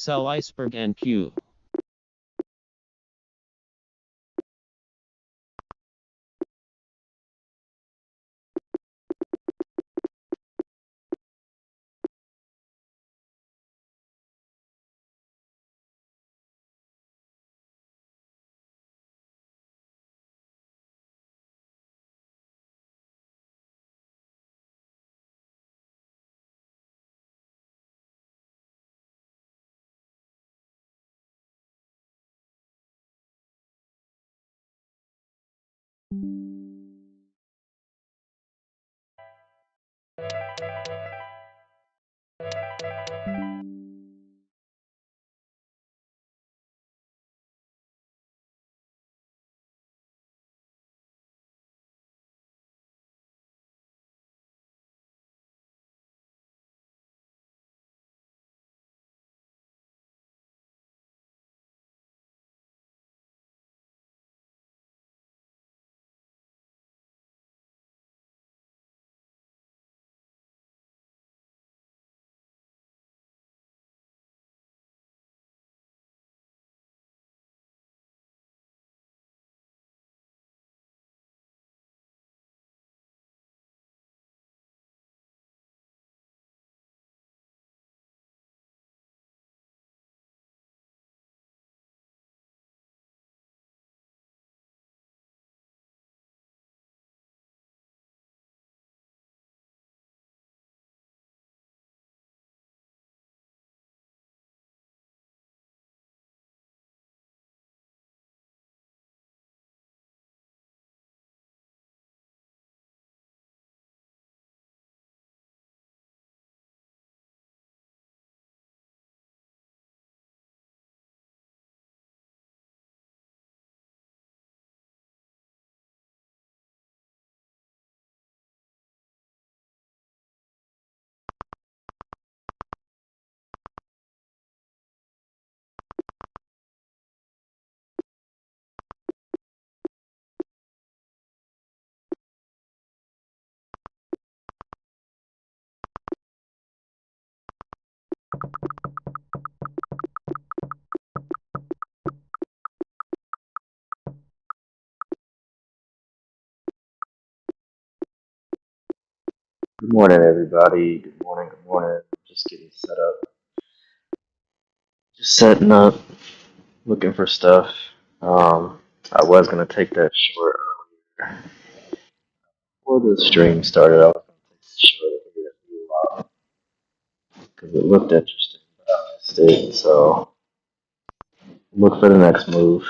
Sell iceberg and Q. Good morning, everybody. Good morning. Good morning. Just getting set up. Just setting up, looking for stuff. I was gonna take that short earlier before the stream started. I was gonna take the short earlier because it looked interesting, but I missed it. So look for the next move.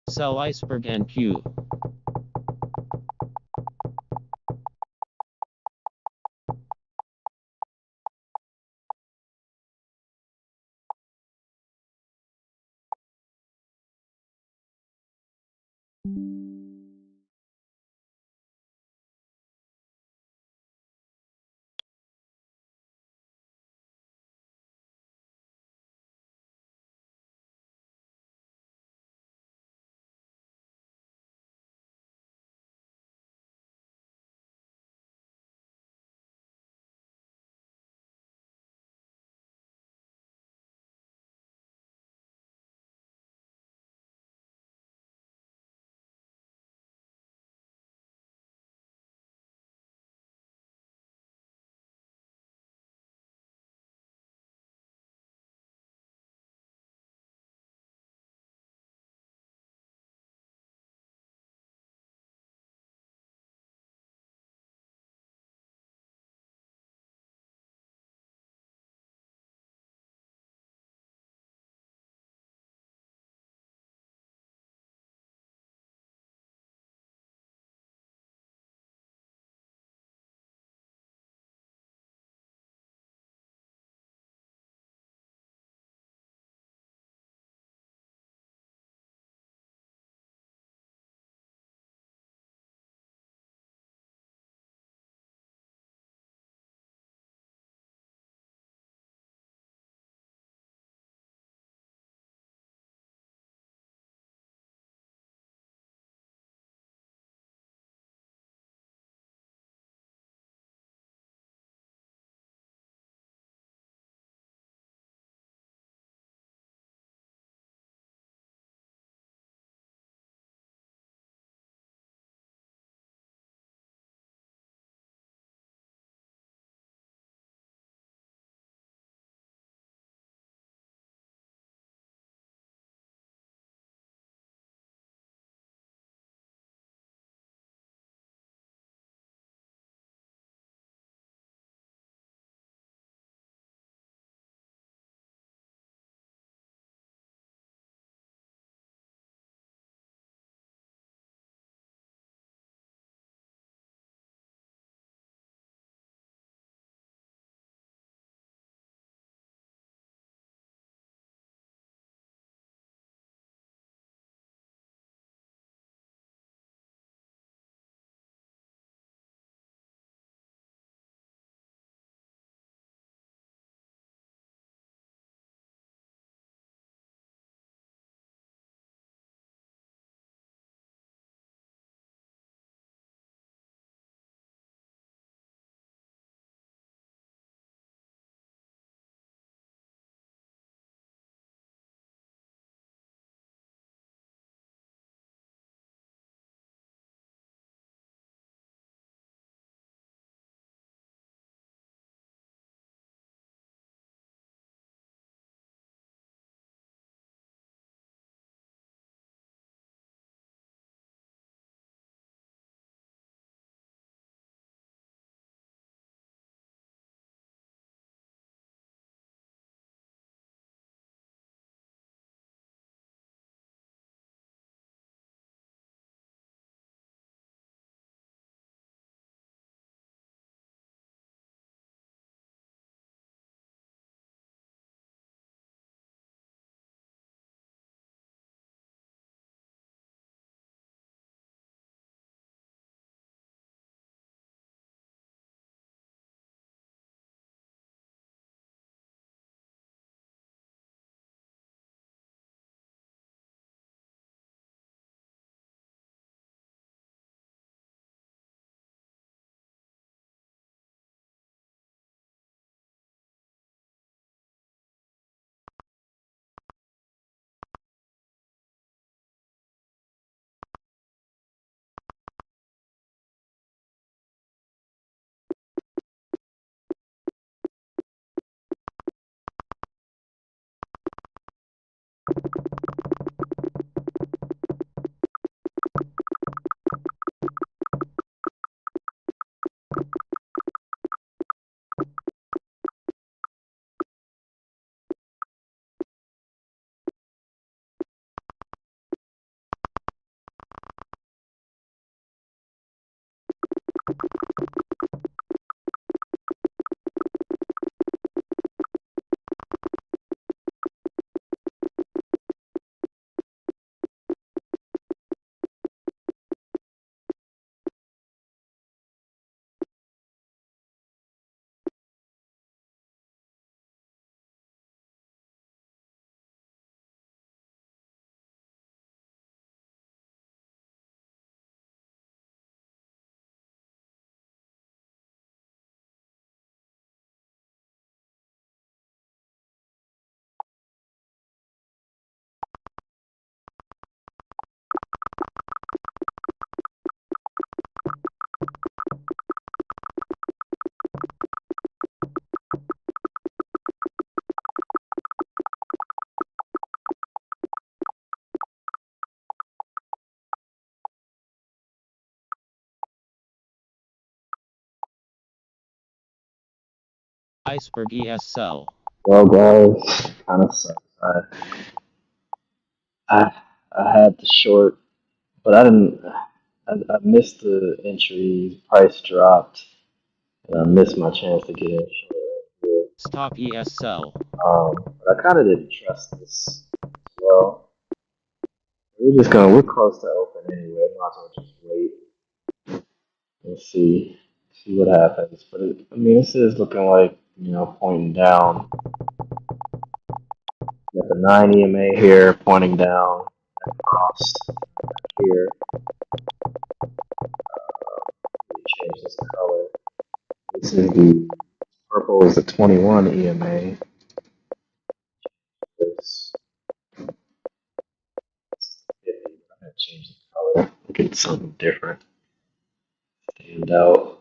Sell iceberg and Q. Iceberg ES sell. Well, guys, kind of sucks. I I had the short, but I didn't. I missed the entry. Price dropped, and I missed my chance to get in short. Stop ES sell. But I kind of didn't trust this as well. We're close to open anyway. Might as well just wait and see what happens. But I mean, this is looking like pointing down. Got the 9 EMA here pointing down across here. Let me change this color. This is the purple is the 21 EMA. This is the 50. I'm gonna change the color. Get something different. Stand out.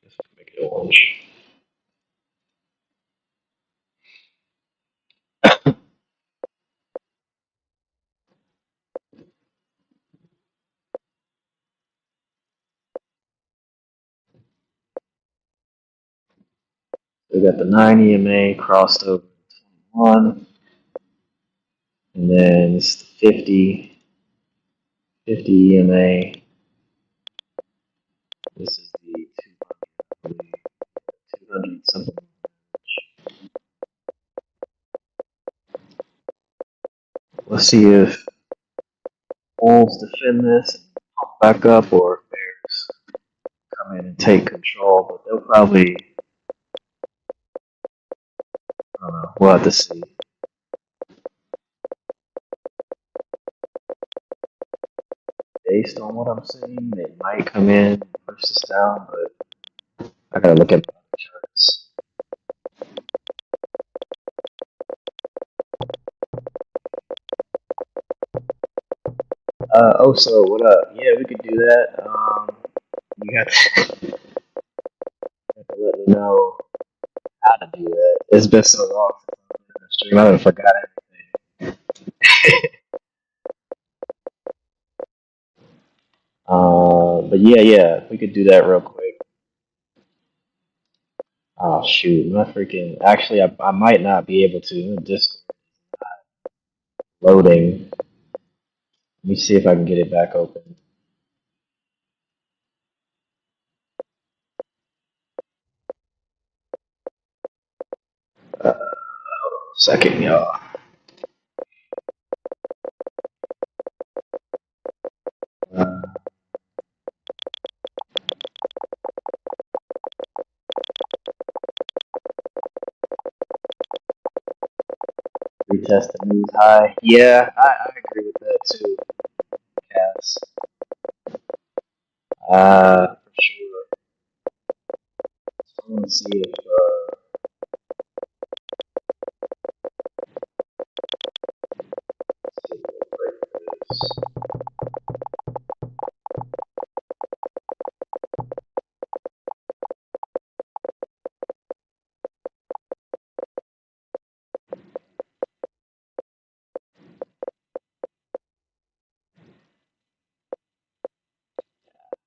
Guess we can make it orange. We got the 9 EMA crossed over to 21, and then it's the 50 EMA. This is the 200 something. Let's see if Wolves defend this and pump back up, or if Bears come in and take control. But they'll probably, I don't know. We'll have to see. Based on what I'm seeing, they might come in and push this down, but I gotta look at the charts. So what up? Yeah, we could do that. You have to let me know how to do that. It's been so long since I've been in the stream. I done forgot everything. But yeah, we could do that real quick. Oh shoot, my freaking. Actually, I might not be able to. Discord loading. Let me see if I can get it back open. Hold on a second, y'all. Uh, Retest the news high. Yeah, I agree with that too, Cass. For sure. So I want to see if see if we'll break this.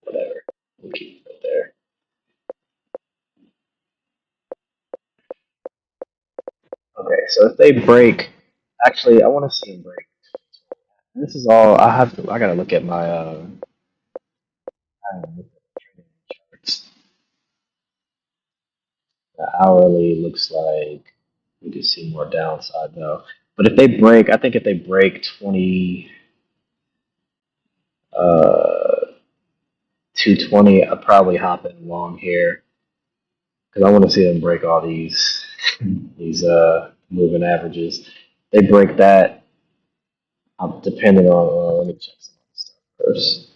Whatever. We'll keep it there. Okay, so if they break, actually, I want to see them break. This is all I have to. I gotta look at my I gotta look at the trading charts. The hourly looks like we can see more downside though. But if they break, I think if they break 20, 220, I'll probably hop in long here because I want to see them break all these moving averages. They break that. I'm depending on. Let me check some other stuff first.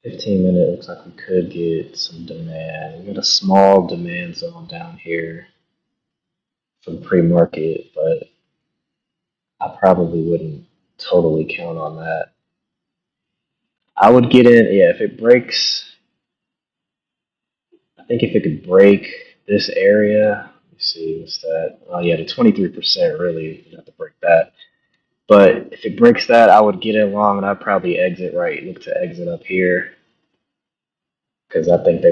15-minute looks like we could get some demand. We got a small demand zone down here for the pre-market, but I probably wouldn't totally count on that. I would get in, yeah, if it breaks, I think if it could break this area, let me see, what's that? Oh yeah, the 23% really, you have to break that. But if it breaks that, I would get in long and I'd probably exit right. Look to exit up here because I think they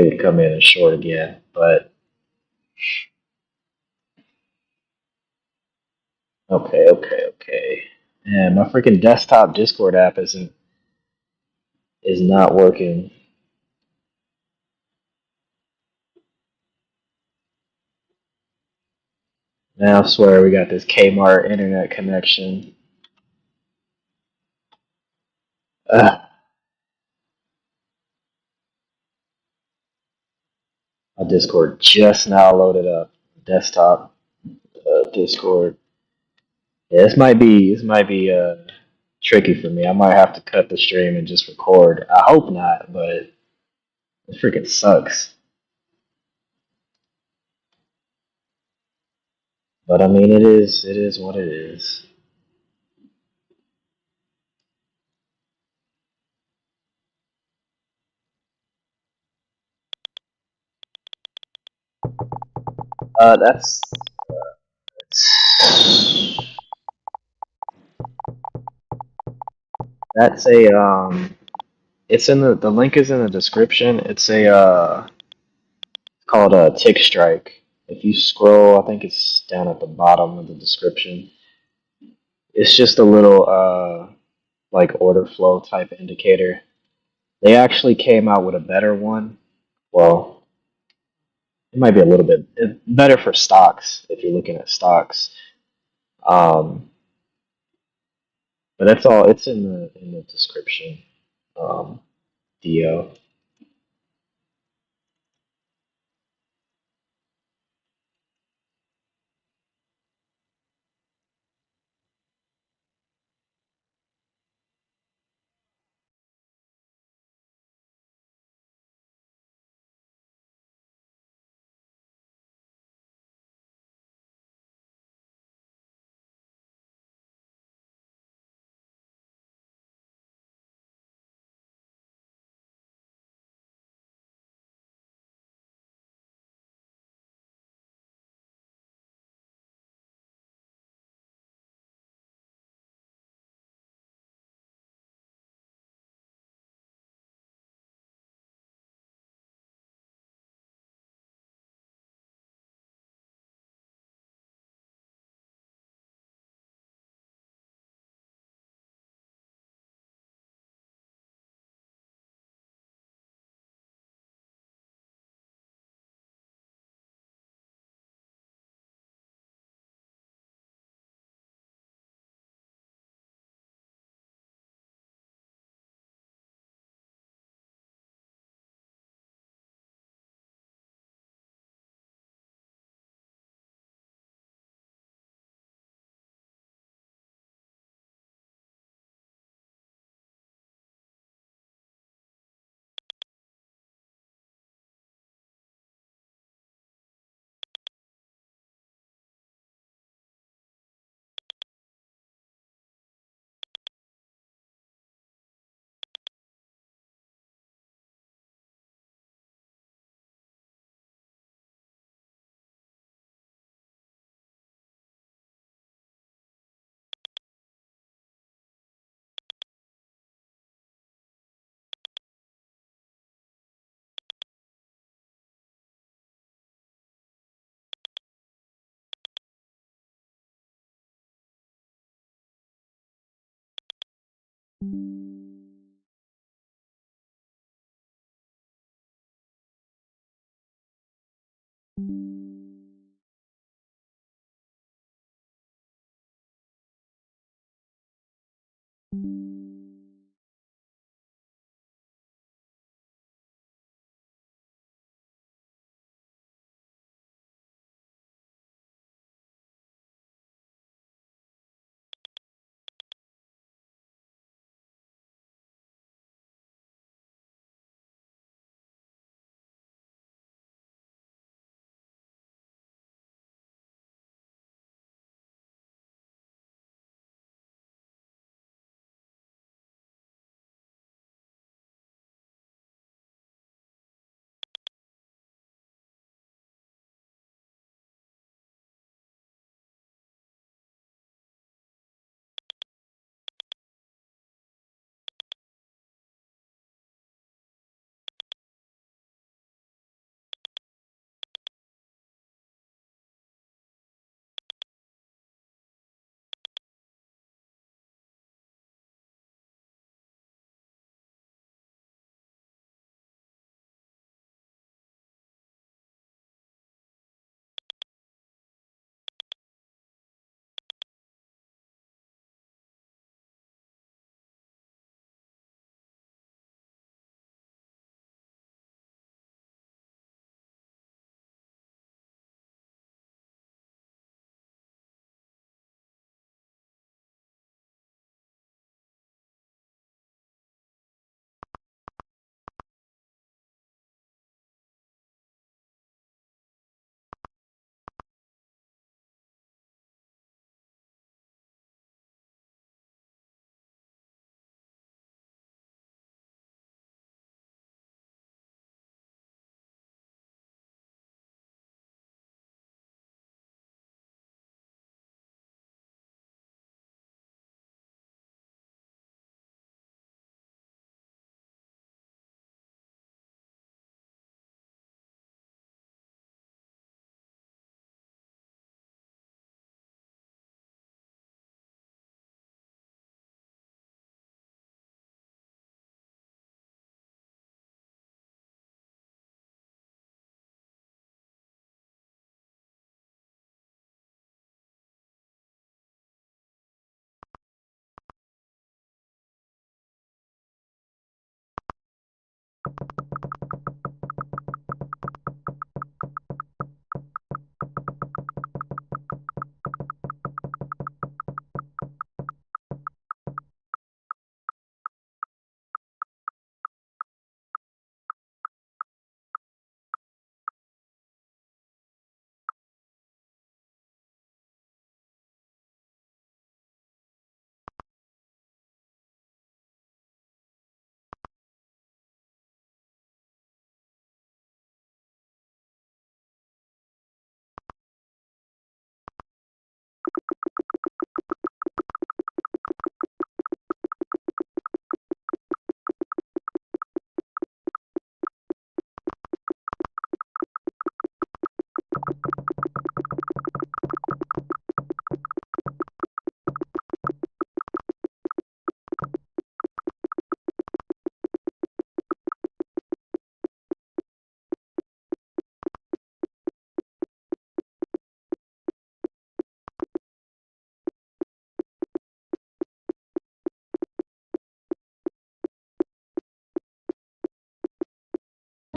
would come in and short again. But okay. And my freaking desktop Discord app is not working. Now I swear we got this Kmart internet connection. Uh, my Discord just now loaded up. Desktop Discord. Yeah, this might be tricky for me. I might have to cut the stream and just record. I hope not, but it freaking sucks. But I mean, it is what it is. That's that's a it's in the link is in the description. It's a called a TickStrike. If you scroll, I think it's down at the bottom of the description. It's just a little like order flow type indicator. They actually came out with a better one. Well, it might be a little bit better for stocks if you're looking at stocks. Um, but that's all. It's in the description. Dio.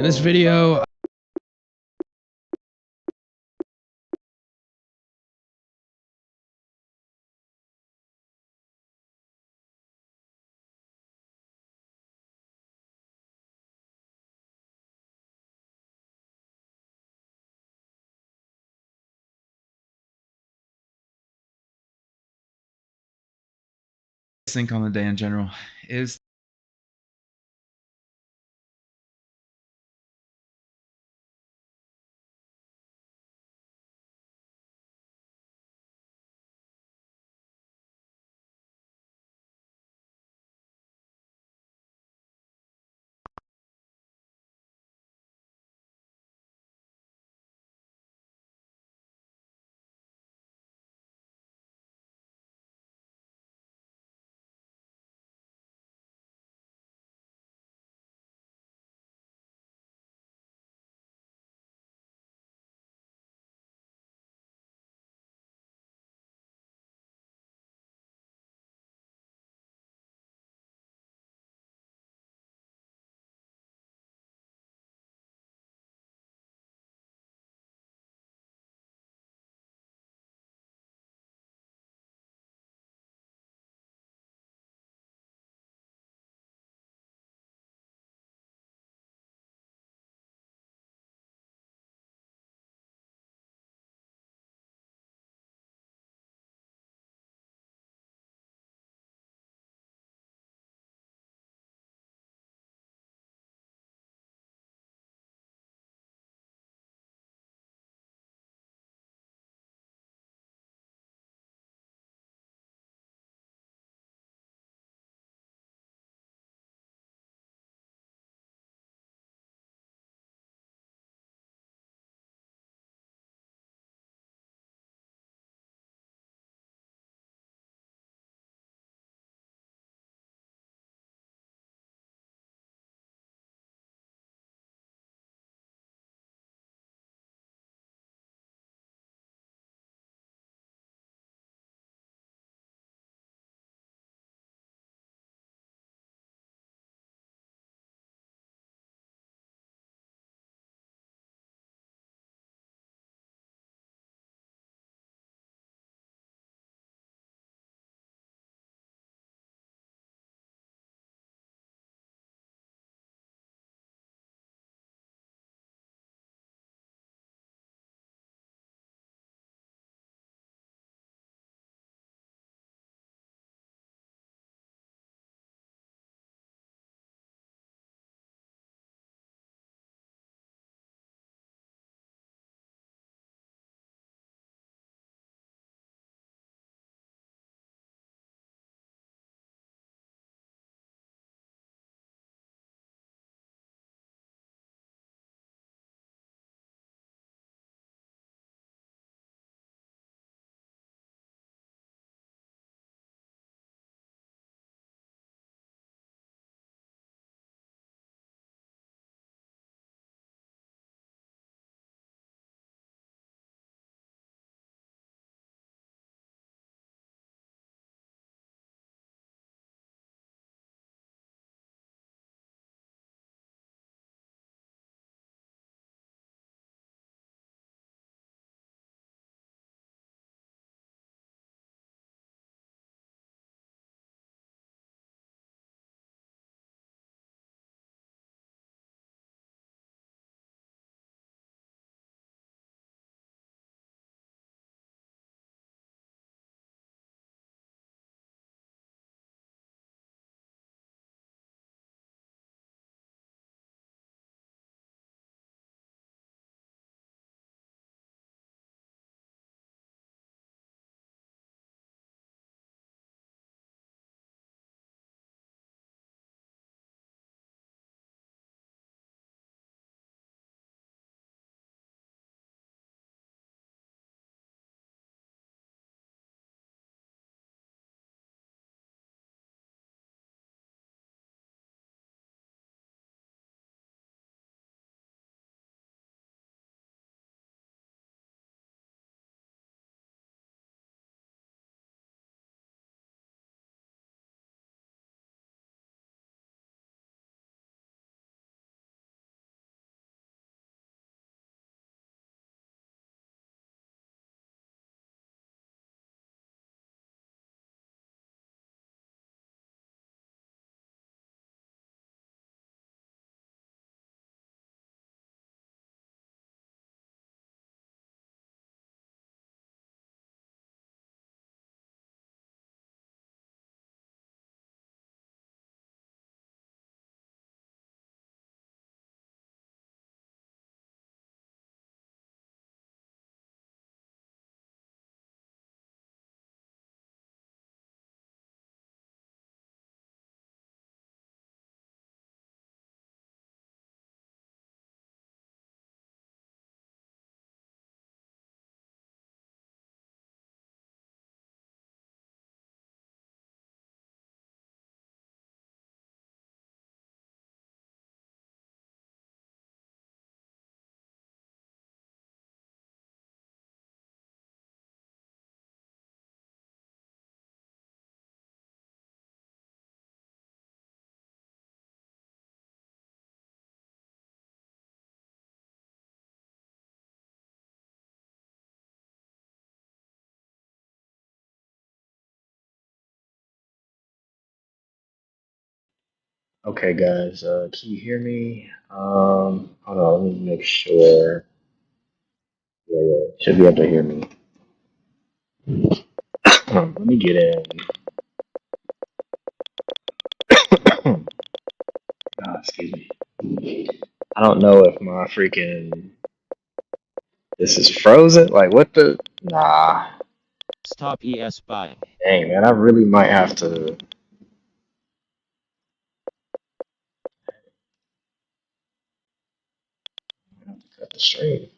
In this video, think on the day in general is Okay, guys, can you hear me? Hold on, let me make sure. Yeah, should be able to hear me. Let me get in. Excuse me. I don't know if my freaking this is frozen. Like, what the? Nah. Stop ES buying. Dang, man, I really might have to cut the stream.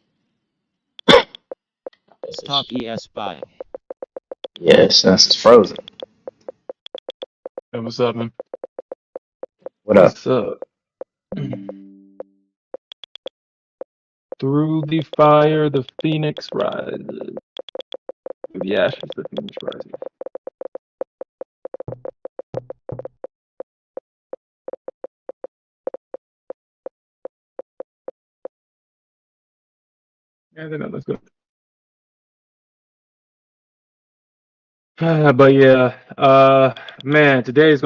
Stop ES buying. Yes, that's frozen. Hey, what's up, man? What up? What's up? Through the fire, the phoenix rises. Through the ashes, the phoenix rises. Yeah, I think that looks good. But yeah, man, today's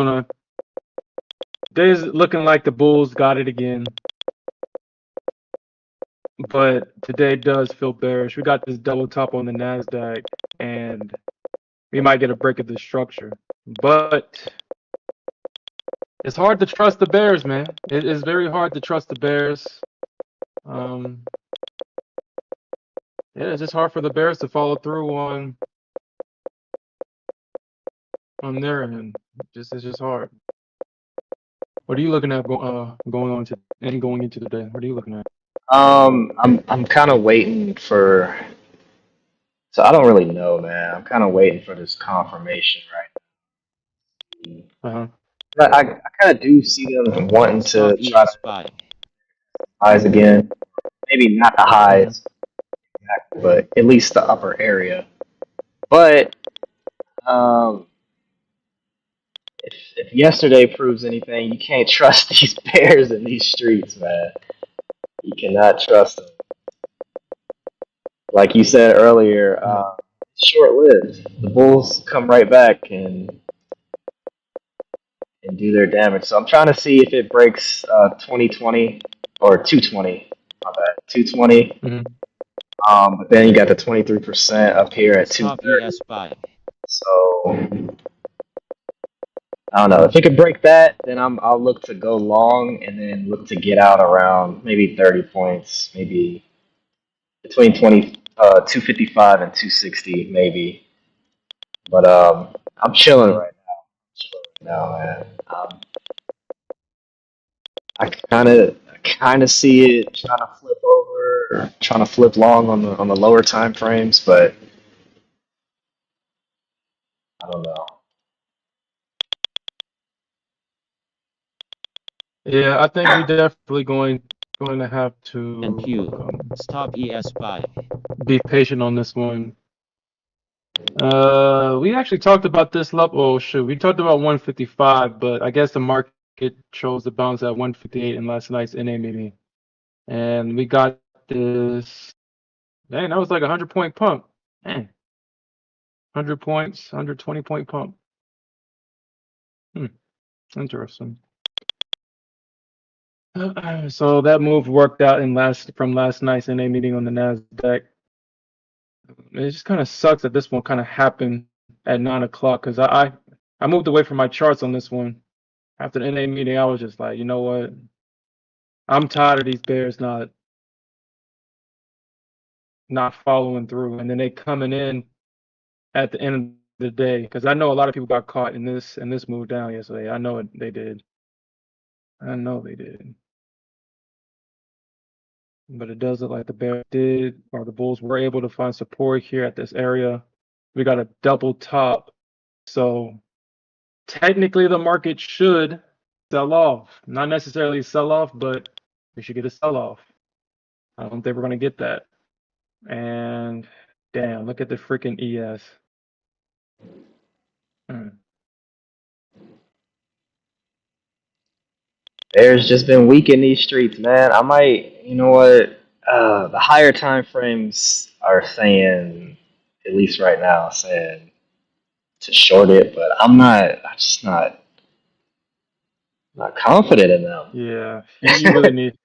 looking like the Bulls got it again. But today does feel bearish. We got this double top on the NASDAQ, and we might get a break of the structure. But it's hard to trust the Bears, man. It is very hard to trust the Bears. Yeah, it's just hard for the Bears to follow through on their end. It's just hard. What are you looking at going on to and going into the day? What are you looking at? I'm kind of waiting for. So I don't really know, man. I'm kind of waiting for this confirmation right Uh-huh. now. But I kind of do see them wanting Stop to try to ES buying. highs again. Maybe not the Mm-hmm. highs, but at least the upper area. But um, if yesterday proves anything, you can't trust these bears in these streets, man. You cannot trust them. Like you said earlier, short-lived. The Bulls come right back and do their damage. So I'm trying to see if it breaks 2020 or 220. My bad, 220. Mm-hmm. But then you got the 23% up here at Stop 230. ES buying. So I don't know. If it could break that, then I'll look to go long and then look to get out around maybe 30 points, maybe between 255 and 260 maybe. But I'm chilling right now, man. I kind of see it trying to flip over, or trying to flip long on the lower time frames, but I don't know. Yeah, I think we definitely going to have And to Q. Stop ES buying. be patient on this one. We actually talked about this level. Oh shoot, we talked about 155, but I guess the market chose to bounce at 158 in last night's NA meeting, and we got this. Dang, that was like a 100-point pump. Dang, 100 points, 120-point pump. Interesting. So that move worked out from last night's NA meeting on the Nasdaq. It just kind of sucks that this one kind of happened at 9 o'clock because I moved away from my charts on this one. After the NA meeting, I was just like, you know what? I'm tired of these bears not following through, and then they coming in at the end of the day because I know a lot of people got caught in this move down yesterday. I know they did. I know they did. But it does look like the Bears did, or the Bulls were able to find support here at this area. We got a double top. So technically the market should sell off. Not necessarily sell off, but we should get a sell off. I don't think we're going to get that. And damn, look at the freaking ES. Bears just been weak in these streets, man. I might, you know what? The higher time frames are saying, at least right now, saying to short it, but I'm just not Not confident in them. Yeah, you really need.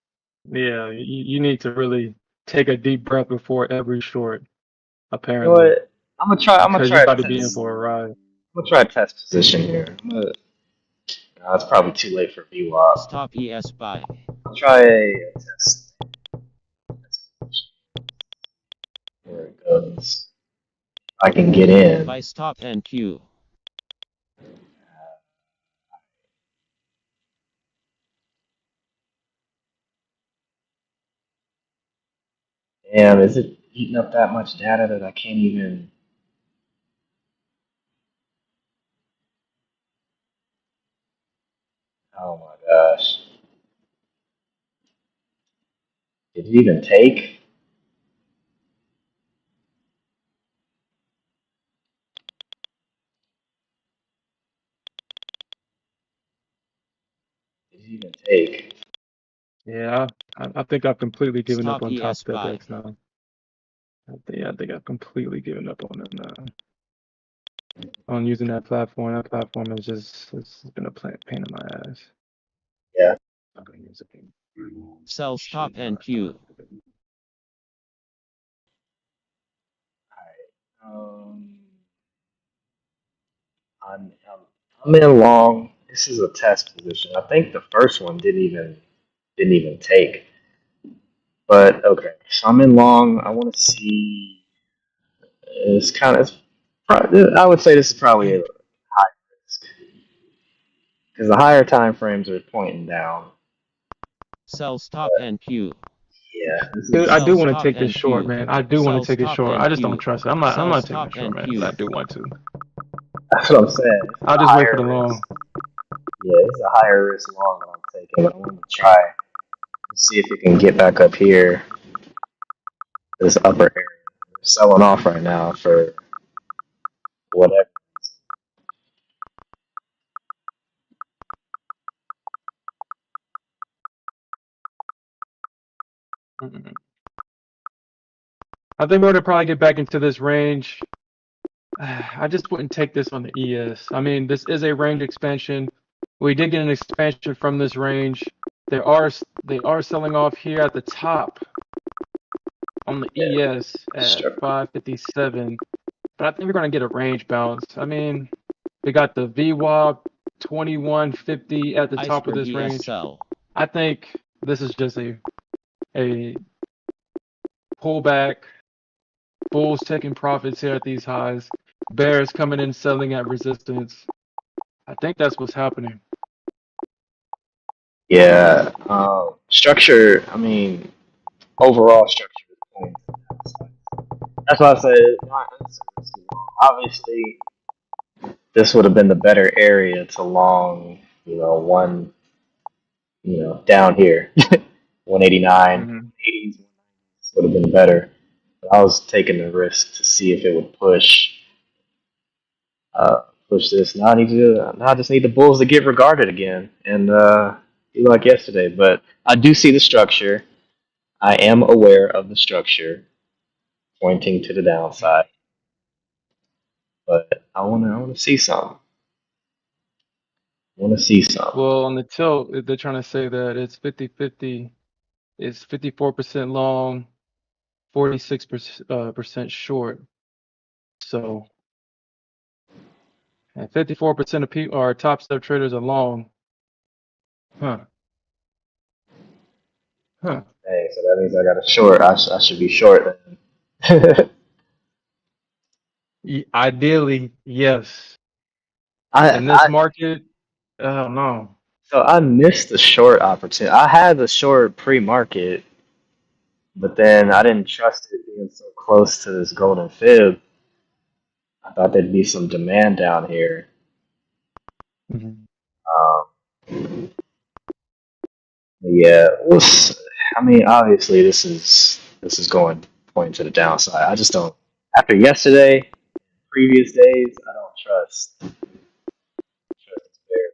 Yeah, you need to really take a deep breath before every short. You know Apparently, what? I'm gonna because you're try about a to be in test. for a ride. I'm gonna try a test position here. It's probably too late for VWAP. Stop ES buy. I'll try a test. There it goes. I can get in. Buy stop NQ. Damn, is it eating up that much data that I can't even? Oh my gosh. Did it even take? Did it even take? Yeah, I think I've completely given up Stop on top ES step buy. X now. I think I've completely given up on it now. On using that platform. That platform is just it's been a pain in my ass. Yeah. Not gonna use it. Sell stop NQ. Um, I'm in long. This is a test position. I think the first one didn't even take. But okay, so I'm in long. I want to see. It's kind of. I would say this is probably a high risk because the higher time frames are pointing down. Sell stop NQ. Yeah, this Dude, I is. Sell do want to stop take this short, NQ. man. I do want Sell to take it stop short. I just don't NQ. trust it. I'm Sell not taking it stop short, man. But I NQ. do want to. That's what I'm saying. This is I'll a just wait for the higher risk. long. Yeah, this is a higher risk long that I'm taking. I want to try and see if it can get back up here, this upper area. They're selling off right now for whatever. Mm-mm. I think we're gonna probably get back into this range. I just wouldn't take this on the ES. I mean, this is a range expansion. We did get an expansion from this range. They are selling off here at the top on the Yeah, ES at structure. 557. But I think we're gonna get a range bounce. I mean, we got the VWAP 2150 at the top of Iceberg this ES range. sell. I think this is just a pullback. Bulls taking profits here at these highs. Bears coming in selling at resistance. I think that's what's happening. Yeah, structure. I mean, overall structure is pointing to the downside. That's why I said obviously this would have been the better area to long. One. Down here, 189, Mm-hmm. 80s would have been better. But I was taking the risk to see if it would push this. Now I just need the Bulls to get regarded again and be like yesterday. But I do see the structure. I am aware of the structure pointing to the downside. But I want to see something. I want to see something. Well, on the tilt, they're trying to say that it's 50-50. It's 54% long, 46% short. So, and 54% of people are top step traders are long. Huh. Huh. Hey, so that means I got a short. I should be short then. Ideally, yes. I, In this I market, I don't know. So I missed the short opportunity. I had the short pre-market, but then I didn't trust it being so close to this golden fib. I thought there'd be some demand down here. Mhm. Um, yeah, I mean, obviously this is going pointing to the downside. I just don't. After yesterday, previous days, I don't trust this bear.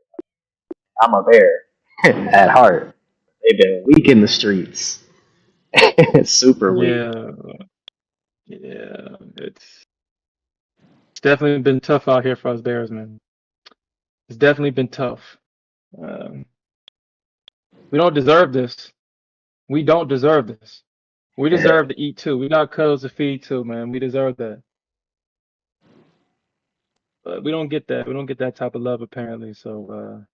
I'm a bear at heart. They've been weak in the streets, super weak. Yeah, yeah. It's definitely been tough out here for us Bears, man. It's definitely been tough. Um, We don't deserve this. We don't deserve this. We deserve to eat too. We got cuddles to feed too, man. We deserve that. But we don't get that. We don't get that type of love apparently. So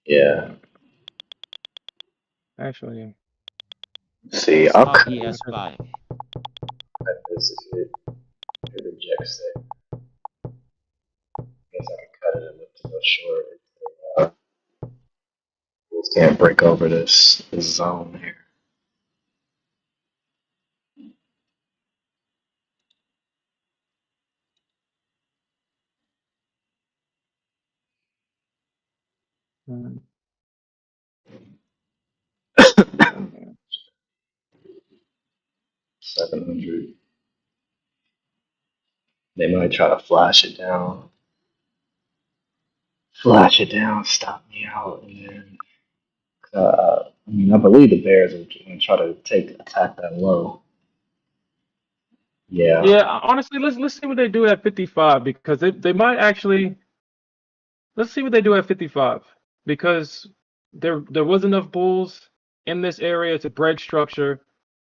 Yeah. actually, See, I'll Stop cut ES buy. this if it rejects it. I guess I can cut it enough to go short. Uh, Bulls can't break over this zone here. mm, 700. They might try to flash it down. Flash it down, stop me out, and then I mean, I believe the Bears are going to try to attack that low. Yeah, yeah. Honestly, let's see what they do at 55 because they might actually. Let's see what they do at 55 because there was enough bulls in this area to break structure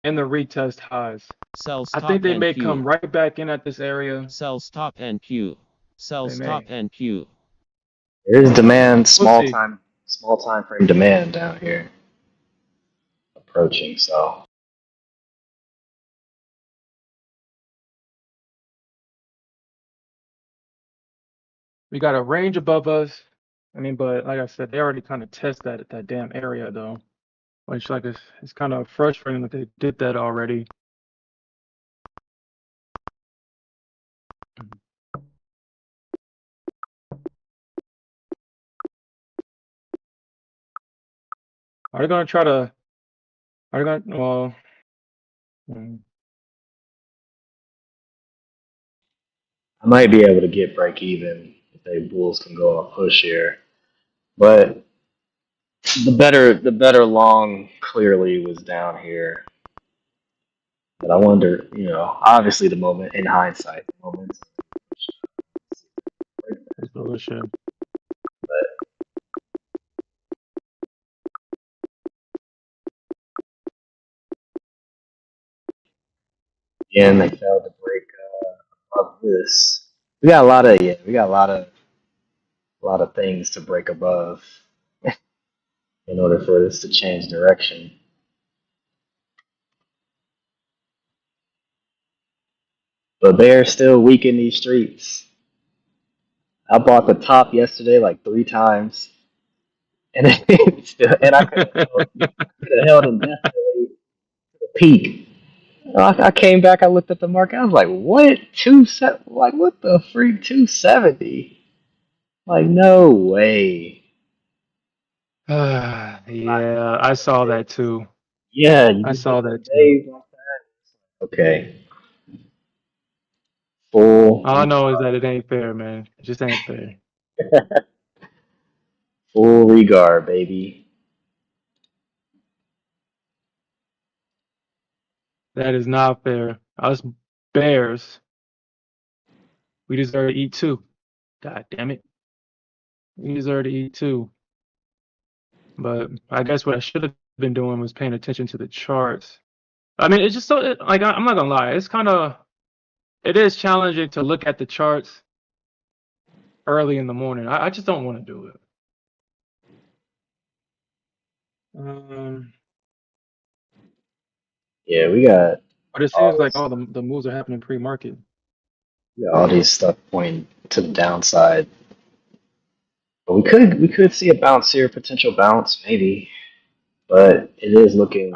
and the retest highs. Sell I think stop they and may come Q. right back in at this area. Sell stop and Q. Sell They stop may. and Q. there is demand, We'll see. small time frame demand down here approaching. So We got a range above us. I mean, but like I said, they already kind of test that damn area though. Which like it's kind of frustrating that they did that already. Are they gonna try to? Are they gonna? Well, mm, I might be able to get break even if they Bulls can go on a push here. But the better long clearly was down here. But I wonder, obviously the moment in hindsight, the moment. it's bullshit. Again, they failed to break above this. We got a lot of things to break above in order for this to change direction. But they're still weak in these streets. I bought the top yesterday like 3 times, and I could have held indefinitely the peak. I came back. I looked at the market. I was like, "What? Like what the freak? 270? Like no way." Yeah, I saw that too. Yeah, you I just get saw them that too. days like that. Okay, full All I know is that it ain't fair, man. It just ain't fair. full regard, baby. That is not fair. Us bears, we deserve to eat too. God damn it. We deserve to eat too. But I guess what I should have been doing was paying attention to the charts. I mean, it's just so like I'm not gonna lie. It is challenging to look at the charts early in the morning. I just don't want to do it. Um, Yeah, we got but it all seems like this, all the moves are happening pre-market. all these stuff pointing to the downside. But we could see a bounce here, potential bounce maybe, but it is looking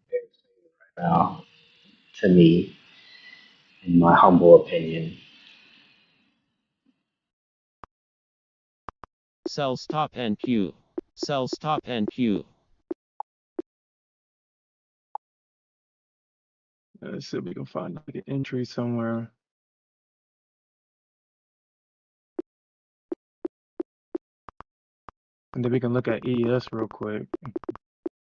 very stable right now to me, in my humble opinion. Sell stop and Q. Sell stop and Q. Let's see if we can find like an entry somewhere. And then we can look at ES real quick.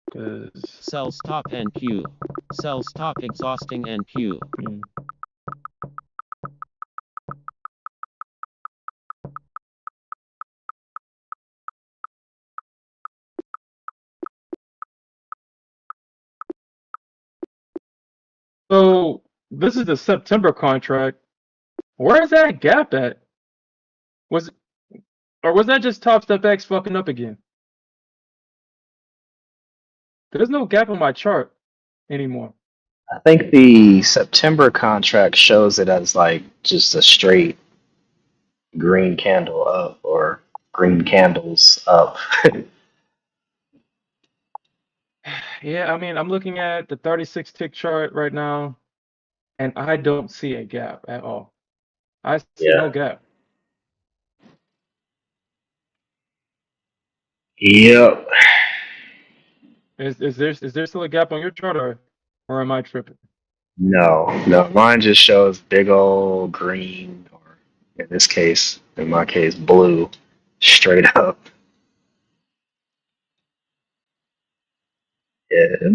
Because Sell stop and Q. Sell stop exhausting and Q. So this is the September contract. Where is that gap at? Was that just Top Step X fucking up again? There's no gap on my chart anymore. I think the September contract shows it as like just a straight green candle up or green candles up. Yeah, I mean, I'm looking at the 36 tick chart right now, and I don't see a gap at all. I see no Yeah. gap. Yep. Is there still a gap on your chart, or am I tripping? No. Mine just shows big old green, or in my case, blue, straight up.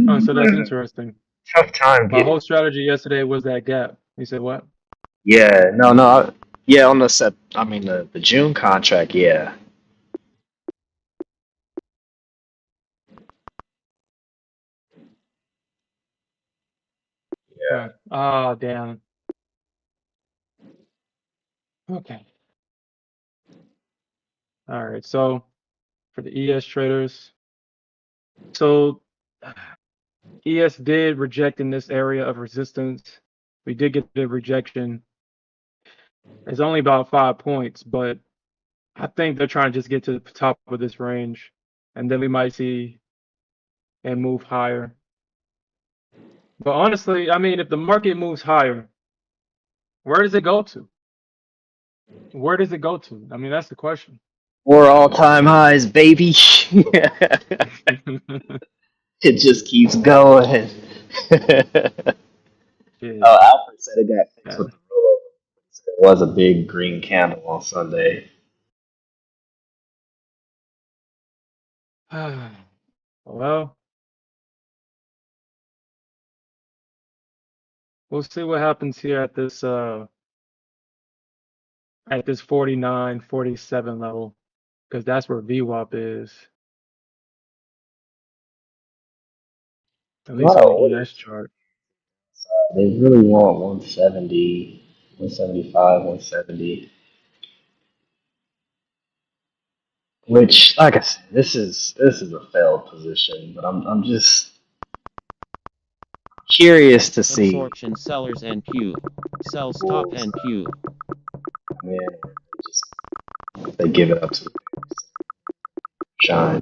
Oh, so that's Yeah. interesting. Tough time My getting. whole strategy yesterday was that gap. You said what? Yeah. No. Yeah, on the June contract. Yeah. Huh. Ah, damn. Okay. All right. So for the ES traders, so ES did reject in this area of resistance. We did get the rejection. It's only about 5 points, but I think they're trying to just get to the top of this range, and then we might see and move higher. But honestly, I mean, if the market moves higher, where does it go to? Where does it go to? I mean, that's the question. More all-time highs, baby. It just keeps going. Yeah. Oh, Alfred said it got fixed Yeah. with the rollover. It was a big green candle on Sunday. Well, we'll see what happens here at this 49, 47 level, because that's where VWAP is, at A least lot on of the ES orders. chart. They really want 170, 175, 170. Which, like I said, this is a failed position, but I'm just curious to see. Absorption sellers NQ. Sells top Bulls NQ. come in or they give it up to the shine.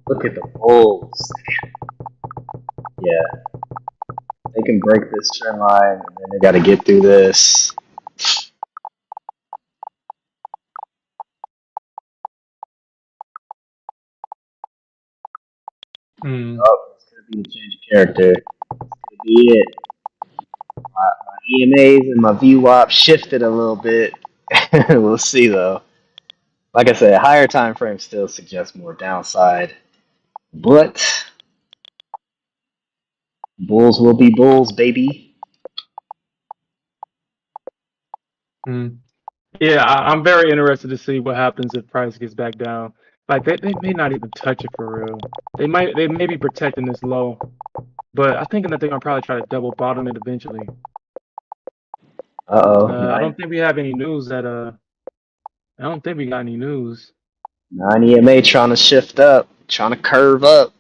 Look at the Bulls. Yeah, they can break this trend line, and then they got to get through this. Hmm. Oh, it's gonna be the change of character. It's gonna be it. My EMAs and my VWAP shifted a little bit. We'll see though. Like I said, higher time frame still suggests more downside, but bulls will be bulls, baby. Hmm. Yeah, I'm very interested to see what happens if price gets back down. Like they may not even touch it for real. They may be protecting this low, but I think that they're gonna probably try to double bottom it eventually. Uh oh, I don't think we have any news that I don't think we got any news. 9 EMA trying to shift up, trying to curve up.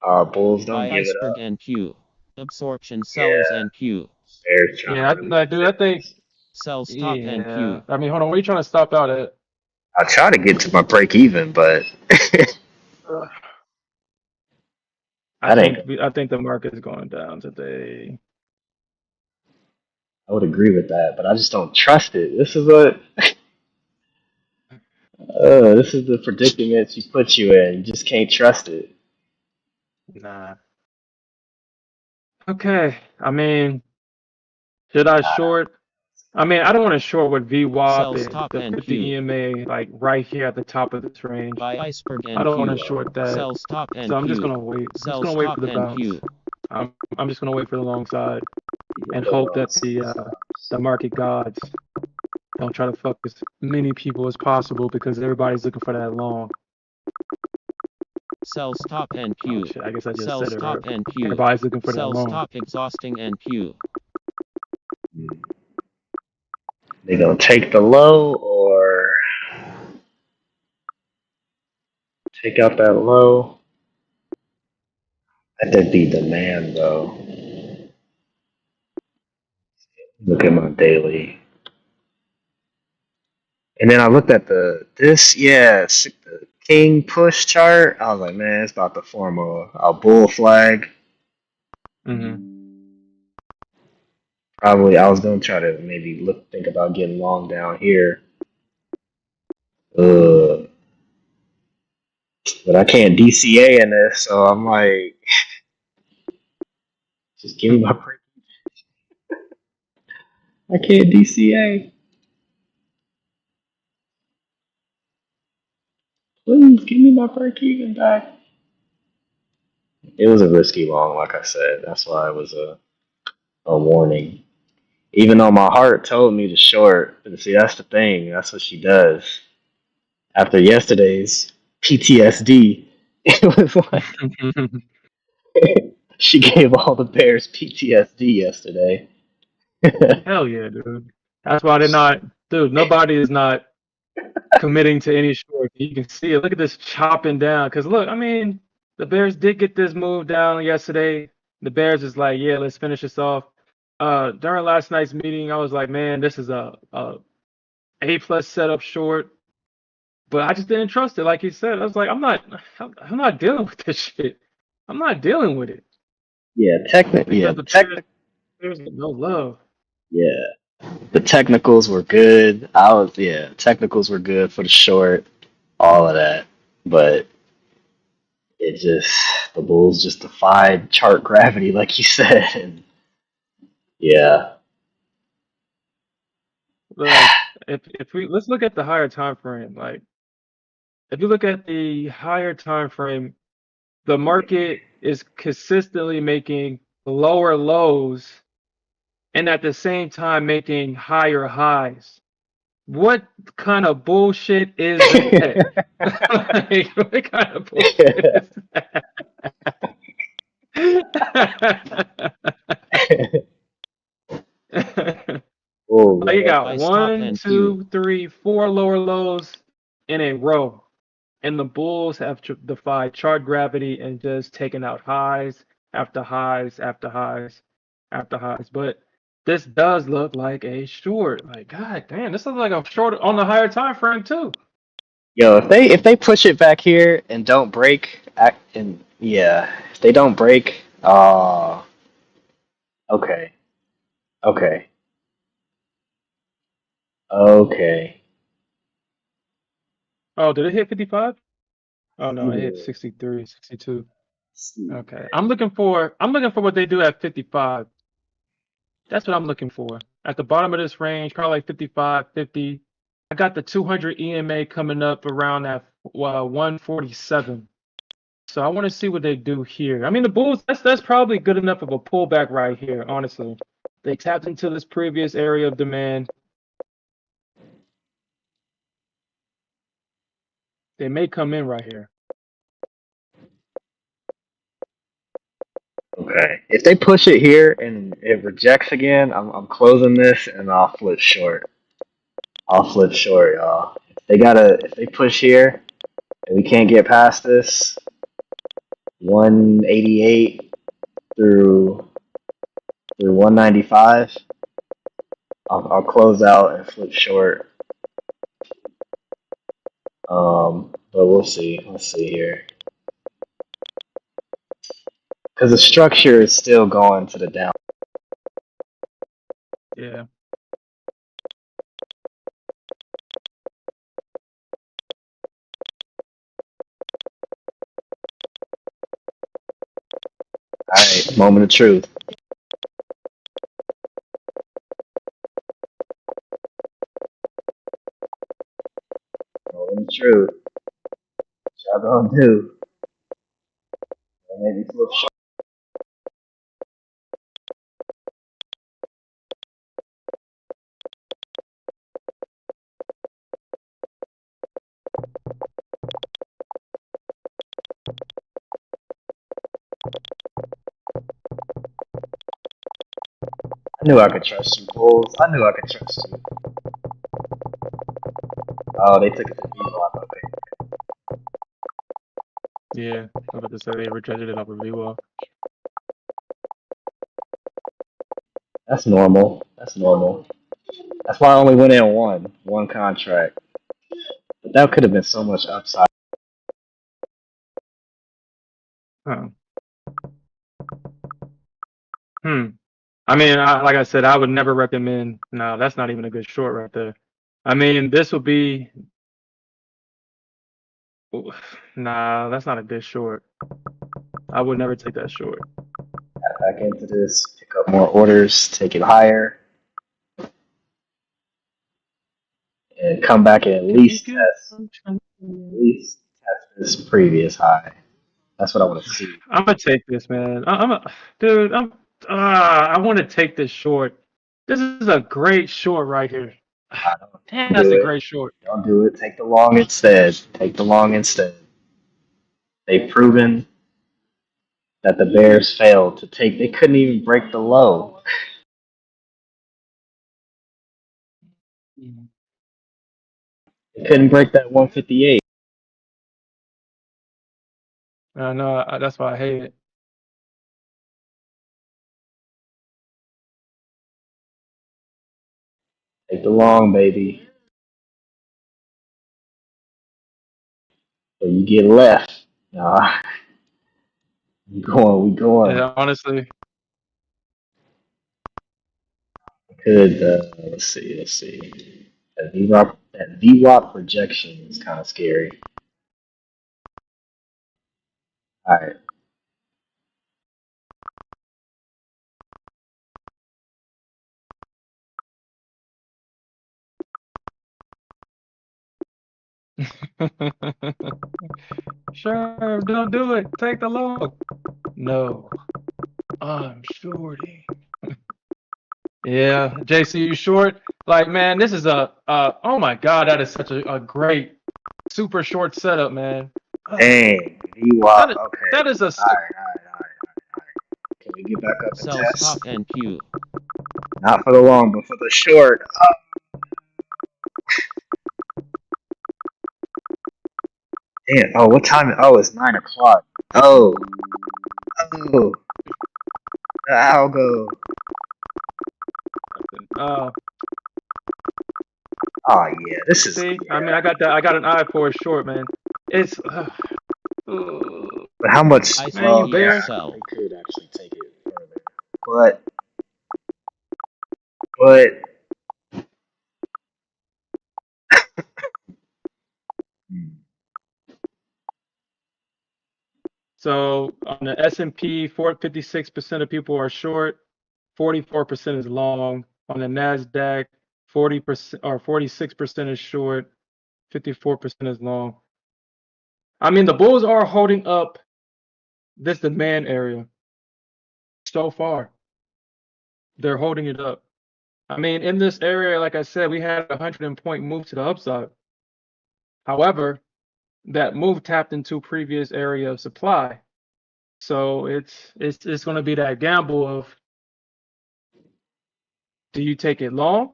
Our bulls don't Buy give it iceberg up. NQ. Absorption sellers Yeah, NQ. bears trying Yeah, to really. I think Sells top yeah. NQ. I mean, hold on, what are you trying to stop out at? I try to get to my break even, but Ugh. that ain't. I think the market is going down today. I would agree with that, but I just don't trust it. This is the predicament you put you in. You just can't trust it. Nah. Okay. I mean, should I short? I mean, I don't want to short what VWAP Sells is. top The 50 NQ. EMA, like right here at the top of this range. Buy iceberg I don't want to NQ. short that. Sells top So I'm just NQ. gonna wait. I'm just Sells gonna wait top for the bounce. NQ. I'm just gonna wait for the long side You and don't hope know that the the market gods Don't try to fuck as many people as possible because everybody's looking for that long. Sell stop and Oh queue. shit, I guess I just Sell said it. stop and queue. Everybody's looking for that Sell long. stop exhausting and queue. They gonna take the low or take out that low? That'd be demand though. Look at my daily. And then I looked at the king push chart. I was like, man, it's about to form a bull flag. Probably I was gonna try to maybe think about getting long down here. But I can't DCA in this, so I'm like, just give me my break. I can't DCA. Please give me my break even back. It was a risky long, like I said. That's why it was a warning. Even though my heart told me to short. And see, that's the thing. That's what she does. After yesterday's PTSD, it was like she gave all the Bears PTSD yesterday. Hell yeah, dude. That's why they're not, dude. Nobody is not committing to any short. You can see it. Look at this chopping down. Because look, I mean, the Bears did get this move down yesterday. The Bears is like, yeah, let's finish this off. During last night's meeting, I was like, man, this is a plus setup short. But I just didn't trust it. Like you said, I was like, I'm not dealing with this shit. I'm not dealing with it. Yeah, Because the Bears get no love. Yeah, the technicals were good. Technicals were good for the short, all of that. But it just the Bulls just defied chart gravity, like you said. And yeah, Like if we let's look at the higher time frame. Like if you look at the higher time frame, the market is consistently making lower lows and at the same time making higher highs. What kind of bullshit is that? Like, what kind of bullshit is that? oh Like you man, got Buy stop one, and queue. 2, 3, 4 lower lows in a row. And the Bulls have defied chart gravity and just taken out highs after highs after highs after highs. But this does look like a short. Like, god damn, this looks like a short on the higher time frame too. yo, if they push it back here and don't break, if they don't break, okay, okay, okay. Oh, did it hit 55? Oh no, it hit Yeah. 63, 62. Okay. I'm looking for what they do at 55. That's what I'm looking for. At the bottom of this range, probably like 55, 50. I got the 200 EMA coming up around at 147. So I want to see what they do here. I mean, the Bulls, that's probably good enough of a pullback right here, honestly. They tapped into this previous area of demand. They may come in right here. Okay. If they push it here and it rejects again, I'm closing this and I'll flip short. Y'all. If they push here and we can't get past this 188 through 195, I'll close out and flip short. But we'll see. Let's see here. Because the structure is still going to the down. Yeah. All right, moment of truth. Moment of truth. What y'all gonna do? Maybe flip short. I knew I could trust you, Bulls. I knew I could trust you. Oh, they took it to VWAP. Okay. Yeah, I was about to say they rejected it off of VWAP. That's normal. That's normal. That's why I only went in one contract. But that could have been so much upside. Huh. I mean, like I said, I would never recommend. No, that's not even a good short right there. I mean, this would be. Nah, that's not a good short. I would never take that short. Back into this, pick up more orders, take it higher, and come back and at least test this previous high. That's what I want to see. I'm gonna take this, man. Dude. I want to take this short. This is a great short right here. Damn, that's a great short. Don't do it. Take the long instead. Take the long instead. They've proven that the Bears failed to take. They couldn't even break the low. They couldn't break that 158. I know. That's why I hate it. Take the long, baby. So you get left. Nah. We going. Yeah, honestly. Could let's see. That VWAP projection is kind of scary. All right. Sure, don't do it. Take the long. No, I'm shorting. Yeah, JC, you short? Like, man, this is oh my God, that is such a great, super short setup, man. Dang, VWAP. Okay. That is a. All right. Can we get back up and Sell test? stop and queue. Not for the long, but for the short. Damn. Oh, what time? Oh, it's 9 o'clock. Oh. The algo. Oh yeah, this is. See, Yeah. I mean, I got an eye for a short, man. It's. But how much? I Man, you bear. They could actually take it further. But. So on the S&P, 56% of people are short, 44% is long. On the Nasdaq, 40% or 46% is short, 54% is long. I mean, the bulls are holding up this demand area so far. They're holding it up. I mean, in this area, like I said, we had a 100-point move to the upside. However, that move tapped into previous area of supply. So it's going to be that gamble of, do you take it long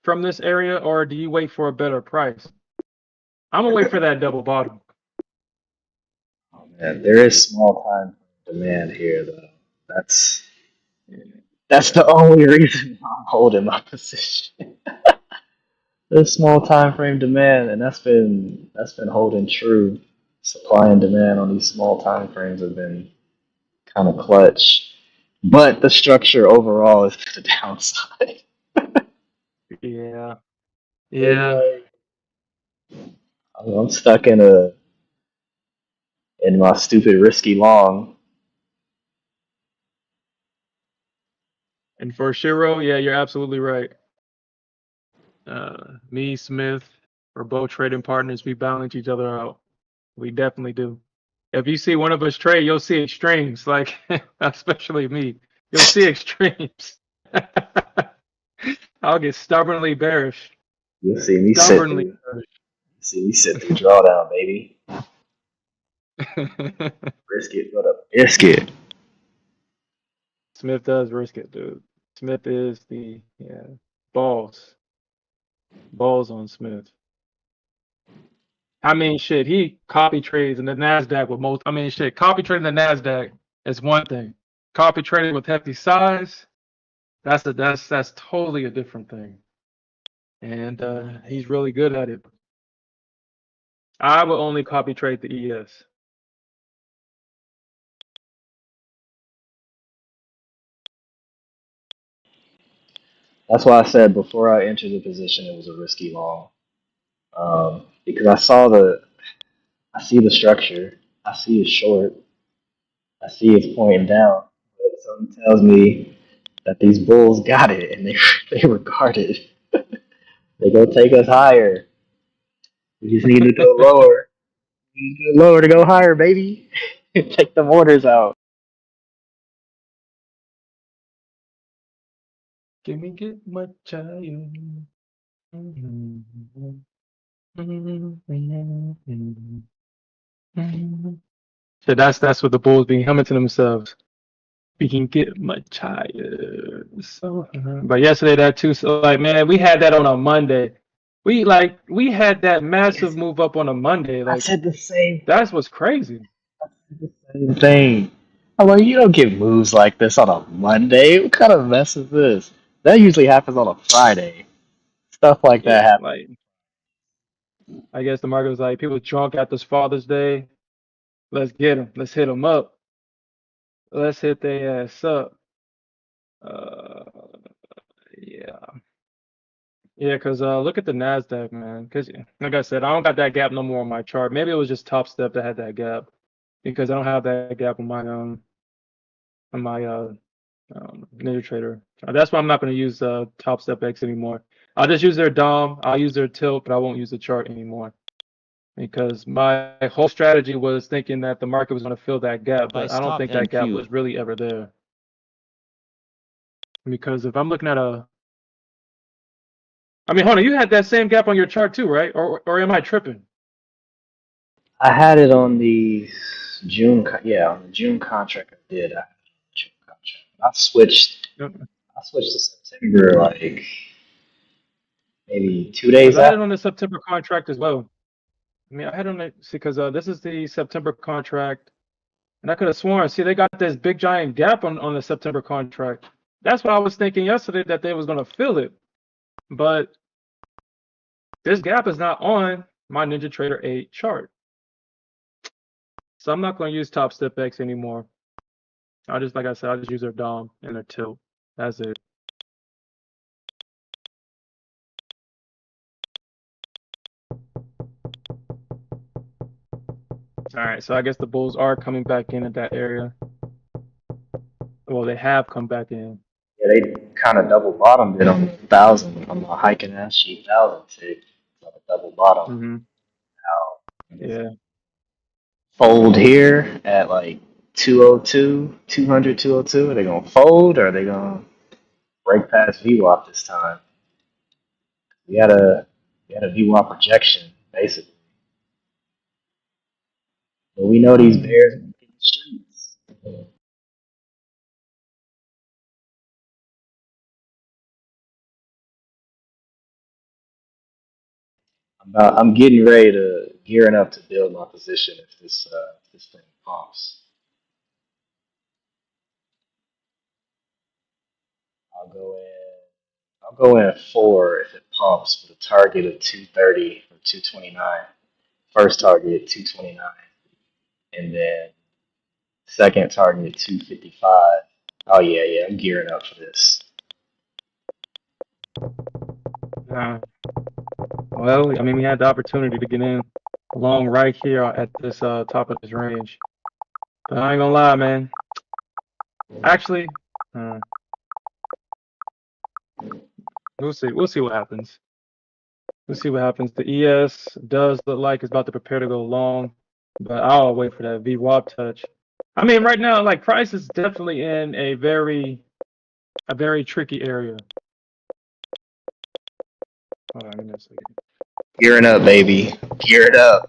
from this area, or do you wait for a better price? I'm gonna wait for that double bottom. Oh man, there is small time demand here though. That's the only reason I'm holding my position. There's small time frame demand, and that's been holding true. Supply and demand on these small time frames have been kind of clutch, but the structure overall is to the downside. Yeah. I'm stuck in my stupid risky long. And for Shiro, yeah, you're absolutely right. Me, Smith, we're both trading partners. We balance each other out. We definitely do. If you see one of us trade, you'll see extremes. Like, especially me, you'll see extremes. I'll get stubbornly bearish. You'll see me Stubbornly bearish. See me sit through drawdown, baby. Risk it for the biscuit. Smith does risk it, dude. Smith is the balls. Balls on Smith. I mean, shit, he copy trades in the Nasdaq with most. I mean, shit, copy trading the Nasdaq is one thing. Copy trading with hefty size, that's totally a different thing. And he's really good at it. I would only copy trade the ES. That's why I said before I entered the position it was a risky long. Because I see the structure, I see it's short, I see it's pointing down, but something tells me that these bulls got it and they regard it. They go take us higher. We just need to go lower. We need to go lower to go higher, baby. Take the orders out. Give me get my child. So that's what the Bulls be humming to themselves. We can get much higher. So, but yesterday that too. So like, man, we had that on a Monday. We had that massive move up on a Monday. I Like said the same. that's what's crazy. I said the same thing. I'm like, you don't get moves like this on a Monday. What kind of mess is this? That usually happens on a Friday. Stuff like that Yeah, happens. like I guess the market was like people drunk at this Father's Day. Let's get them. Let's hit them up. Let's hit their ass up. Uh, yeah. Yeah, cause look at the Nasdaq, man. Cause like I said, I don't got that gap no more on my chart. Maybe it was just Top Step that had that gap, because I don't have that gap on my NinjaTrader. That's why I'm not going to use Top Step X anymore. I'll just use their DOM. I'll use their tilt, but I won't use the chart anymore, because my whole strategy was thinking that the market was going to fill that gap, By but I don't stop think that gap NQ. was really ever there. Because if I'm looking at I mean, hold on, you had that same gap on your chart too, right? Or am I tripping? I had it on the on the June contract. I did. I had it on the June contract. I switched to September like maybe 2 days Because I had it after. on the September contract as well. I mean, I had on it, see, because this is the September contract, and I could have sworn, see, they got this big giant gap on the September contract. That's what I was thinking yesterday, that they was going to fill it. But this gap is not on my NinjaTrader 8 chart. So I'm not going to use Top Step X anymore. Like I said, I'll just use their DOM and their tilt. That's it. All right, so I guess the Bulls are coming back in at that area. Well, they have come back in. Yeah, they kind of double bottomed it on the 1,000 on the hiking ass sheet 1,000 tick. Like a double bottom. Yeah. Fold here at like 202, 200, 202. Are they gonna fold or are they gonna break past VWAP this time? We had a VWAP projection basically, but we know these bears in the streets. I'm getting ready to gearing up to build my position if this thing pumps. I'll go in. I'll go in at 4 if it pumps with a target of 230 or 229. First target 229, and then second target 255. Oh yeah, I'm gearing up for this. Well, I mean, we had the opportunity to get in along right here at this top of this range. But I ain't gonna lie, man. Actually, we'll see. We'll see what happens. We'll see what happens. The ES does look like it's about to prepare to go long, but I'll wait for that VWAP touch. I mean, right now, like, price is definitely in a very tricky area. Hold on, give me a second. Gearing up, baby. Gear it up.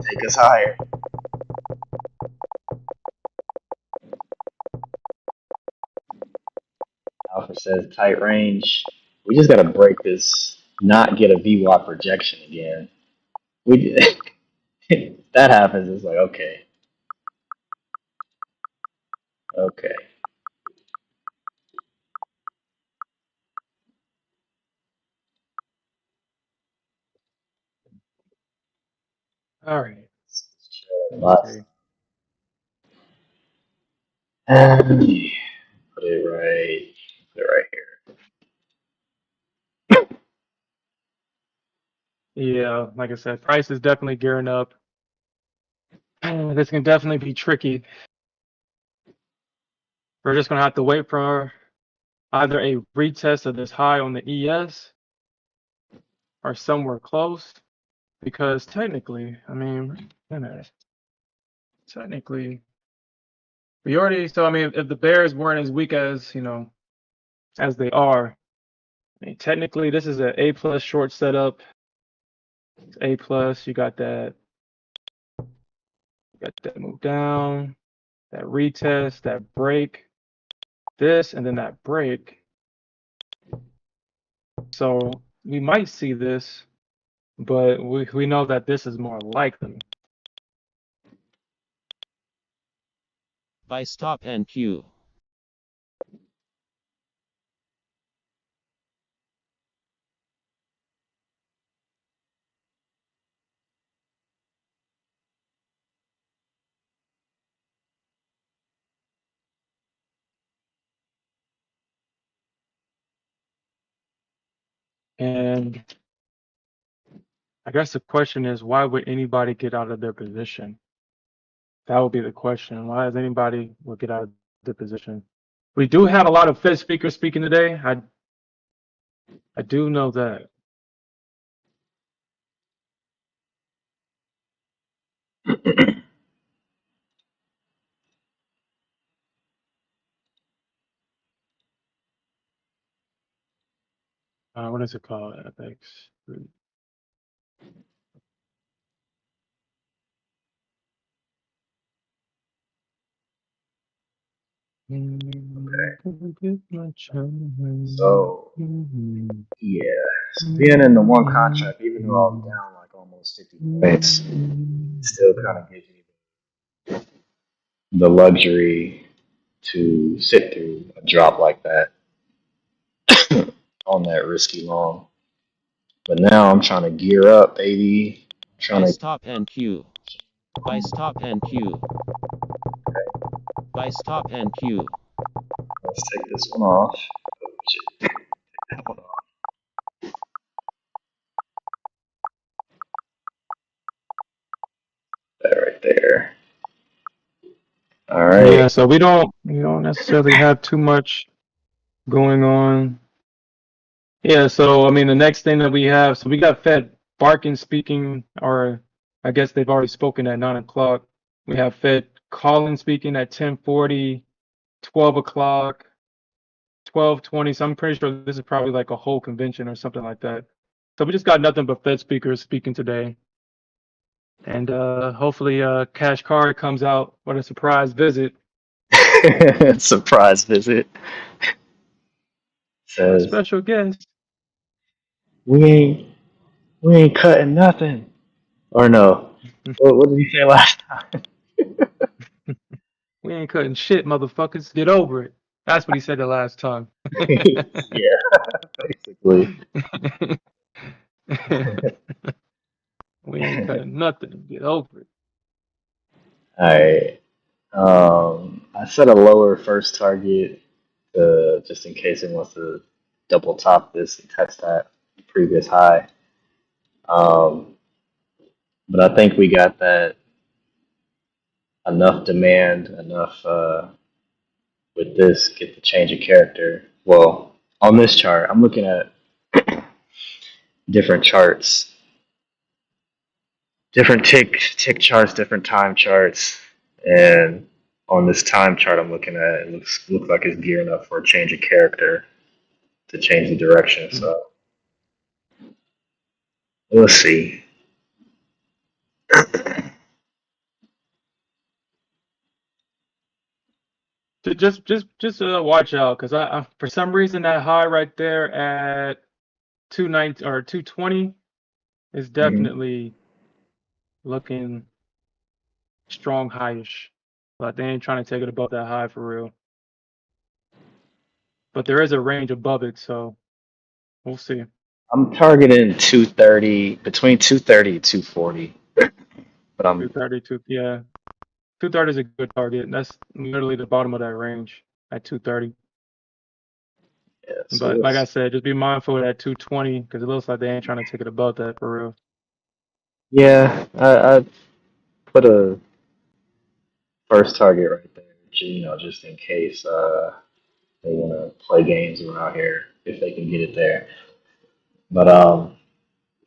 Take us higher. off. It says tight range. We just gotta break this, not get a VWAP rejection again. We that happens. It's like okay. All right. Lots. Okay. Put it right here. Yeah, like I said, price is definitely gearing up. This can definitely be tricky. We're just gonna have to wait for either a retest of this high on the ES or somewhere close. Because technically, I mean, technically, we already. So I mean, if the Bears weren't as weak as as they are, I mean, technically this is an A+ short setup. It's A+. You got that move down, that retest, that break, this, and then that break. So we might see this, but we know that this is more likely. Buy stop and Q. And I guess the question is, why would anybody get out of their position? That would be the question. Why does anybody would get out of their position? We do have a lot of Fed speakers speaking today. I do know that. What is it called? FX. So yeah, so being in the one contract, even though I was down like almost 50 points, still kind of gives me the luxury to sit through a drop like that on that risky long. But now I'm trying to gear up, baby. Buy stop and Q. Buy stop and Q. Buy stop and Q. Let's take this one off. Oh, shit. Take that one off. That right there. All right. Yeah, so we don't necessarily have too much going on. Yeah, so I mean the next thing that we have, so we got Fed Barkin speaking, or I guess they've already spoken at 9 o'clock. We have Fed Collins speaking at 10:40, 12 o'clock, 12:20. So I'm pretty sure this is probably like a whole convention or something like that. So we just got nothing but Fed speakers speaking today. And hopefully Cash Card comes out with a surprise visit. Surprise visit. A Says special guest. we ain't cutting nothing. Or no. What did he say last time? We ain't cutting shit, motherfuckers. Get over it. That's what he said the last time. Yeah, basically. We ain't cutting nothing. Get over it. Alright. I set a lower first target just in case it wants to double top this and test that previous high. But I think we got that enough demand, enough with this, get the change of character. Well, on this chart, I'm looking at different charts, different tick charts, different time charts, and on this time chart I'm looking at, it looks like it's gearing up for a change of character to change the direction. So we'll see. Just watch out, because I for some reason that high right there at 290 or 220 is definitely looking strong highish. But they ain't trying to take it above that high for real. But there is a range above it, so we'll see. I'm targeting 230, between 230 and 240. But I'm 232, yeah. 230 is a good target. That's literally the bottom of that range at 230. yeah, so But like I said, just be mindful of that 220, because it looks like they ain't trying to take it above that for real. yeah, I put a first target right there, just in case they want to play games around here if they can get it there. But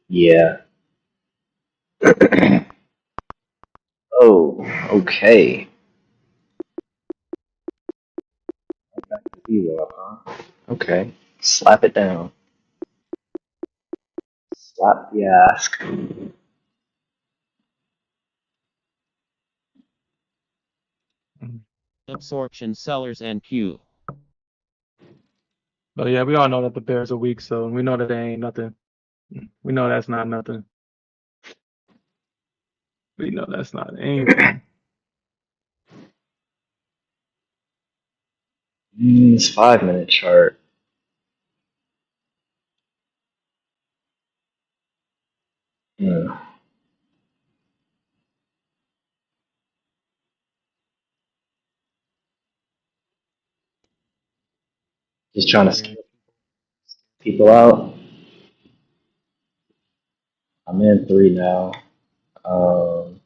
yeah. Oh, okay. Back to zero, huh? Okay. Slap it down. Slap the ass. Absorption sellers and Q. But yeah, we all know that the Bears are weak, so we know that they ain't nothing. We know that's not nothing. We know that's not anything. This 5-minute chart. Hmm. Just trying to scare people out. I'm in 3 now. Um,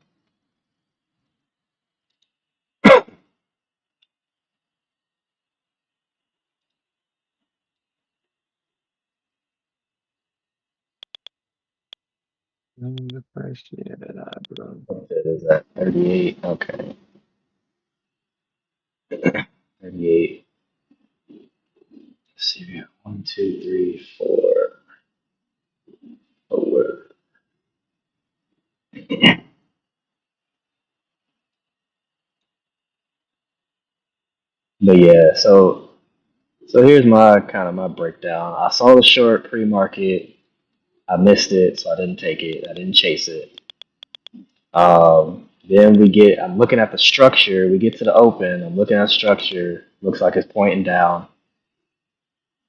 The first year that I bro. what is that? 38. Okay. 38. Let's see. We have 1, 2, 3, 4. Oh, where? But yeah, so here's my kind of my breakdown. I saw the short pre-market. I missed it, so I didn't take it. I didn't chase it. Then I'm looking at the structure. We get to the open. I'm looking at structure. Looks like it's pointing down.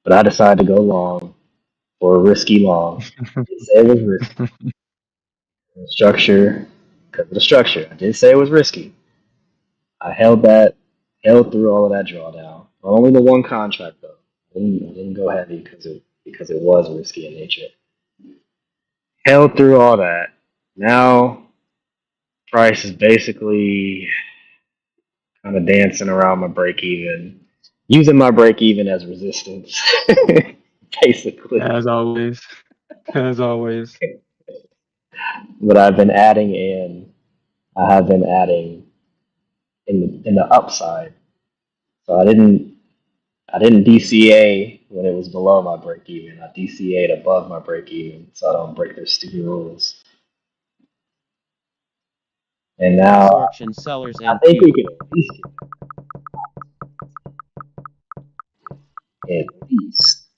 But I decided to go long for a risky long. I did say it was risky. The structure, because of the structure. I did say it was risky. I held through all of that drawdown. Only the one contract though. I didn't go heavy because it was risky in nature. Held through all that. Now price is basically kind of dancing around my break even, using my break even as resistance, basically. As always. As always. But I have been adding in the upside. So I didn't DCA when it was below my break even. I DCA'd above my break even so I don't break their stupid rules. And now Absorption sellers I and think we Q. can at least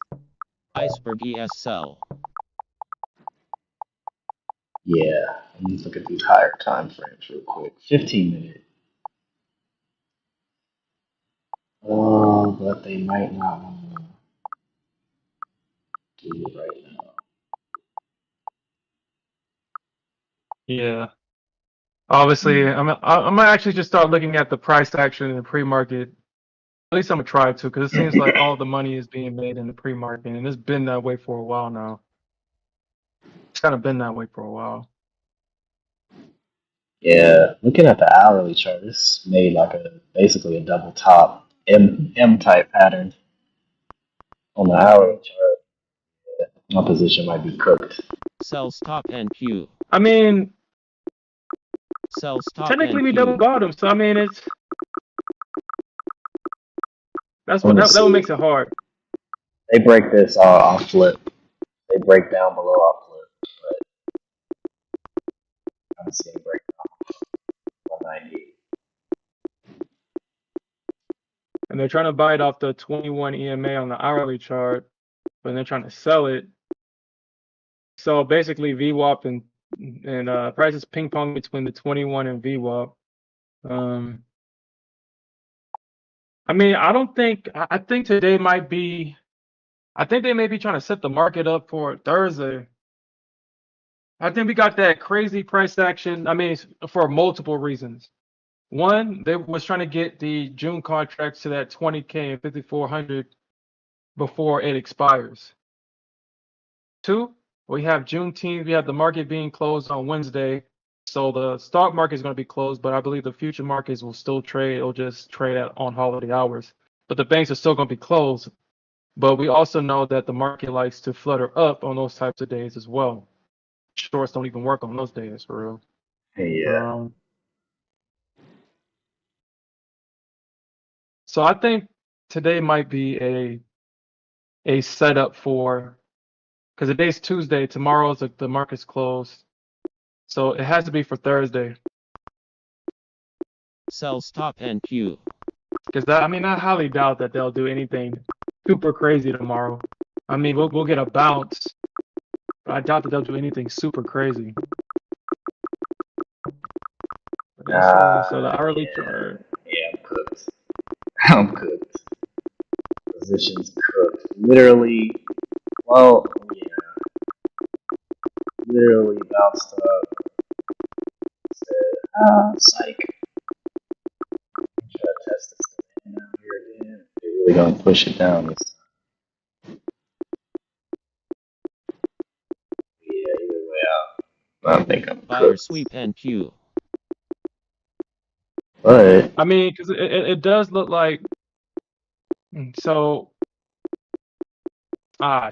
Iceberg ES sell. yeah. Let me look at these higher time frames real quick. 15-minute. Oh, but they might not want to do it right now. Yeah. Obviously, I'm gonna actually just start looking at the price action in the pre-market. At least I'm gonna try to, because it seems like all the money is being made in the pre-market, and it's been that way for a while now. It's kind of been that way for a while. Yeah, looking at the hourly chart, this made like basically a double top M type pattern on the hourly chart. My position might be cooked. Sell stop and Q. I mean, Sell stop technically and we double Q. bottom, so I mean that's Let what me that see. makes it hard. They break this, I'll flip. They break down below, I'll flip. But I'm seeing break down 190. and they're trying to buy it off the 21 EMA on the hourly chart, but they're trying to sell it. So basically, VWAP and prices ping pong between the 21 and VWAP. I mean, I think today might be. I think they may be trying to set the market up for Thursday. I think we got that crazy price action. I mean, for multiple reasons. One, they was trying to get the June contracts to that 20K and 5,400 before it expires. Two, we have Juneteenth. We have the market being closed on Wednesday. So the stock market is going to be closed, but I believe the future markets will still trade. It'll just trade on holiday hours. But the banks are still going to be closed. But we also know that the market likes to flutter up on those types of days as well. Shorts don't even work on those days, for real. Yeah. So I think today might be a setup for, because today's Tuesday, tomorrow's the market's closed, so it has to be for Thursday. Sell stop and Q. Because I highly doubt that they'll do anything super crazy tomorrow. I mean, we'll get a bounce, but I doubt that they'll do anything super crazy. So the hourly chart. Yeah, I'm cooked. I'm cooked. Position's cooked. Literally, well, yeah. Literally bounced up. Said, psych. I'm trying to test this thing out here again. They're really gonna push it down this time. Yeah, either way out. I think I'm Buyer cooked. sweep and Q. But I mean, because it does look like. So.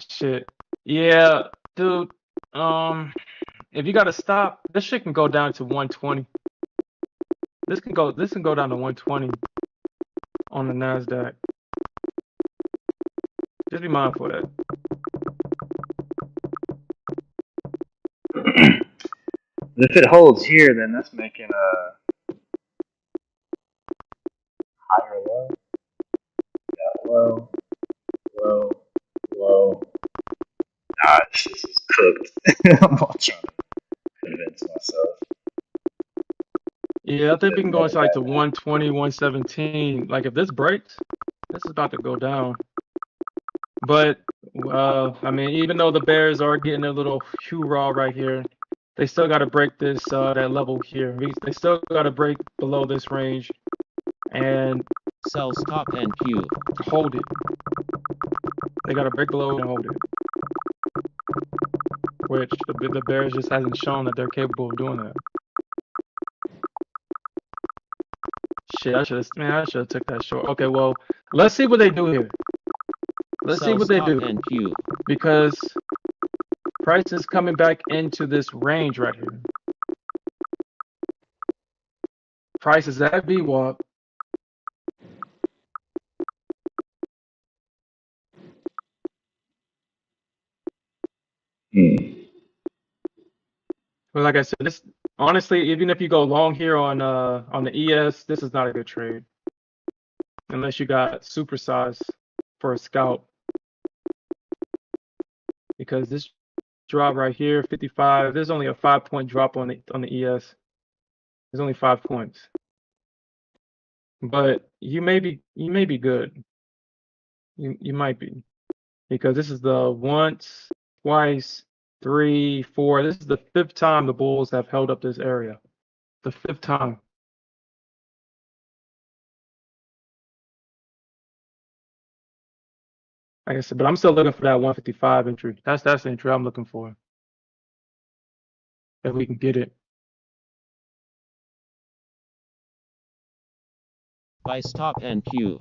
Shit. Yeah, dude. If you got to stop, this shit can go down to 120. This can go down to 120 on the Nasdaq. Just be mindful of that. if it holds here, then that's making a higher low. Yeah, low, low, low. Nah, this is cooked. I'm not trying to convince myself. Yeah, I think we can go inside to 120, 117. Like if this breaks, this is about to go down. But I mean, even though the bears are getting a little hoorah right here, they still got to break this that level here. They still got to break below this range and Sell stop and Q. hold it. They got to break below and hold it. Which the bears just hasn't shown that they're capable of doing that. Shit, I should have took that short. Okay, well, let's see what they do here. Let's see what they do. And Q. Because price is coming back into this range right here. Price is at VWAP. But like I said, this honestly, even if you go long here on the ES, this is not a good trade. Unless you got supersize for a scalp. Because this drop right here, 55, there's only a 5-point drop on the ES. There's only 5 points. But you may be good. You might be. Because this is the once, twice, 3, 4. This is the 5th time the bulls have held up this area. The 5th time. Like I said, but I'm still looking for that 155 entry. That's the entry I'm looking for. If we can get it. Buy stop and Q.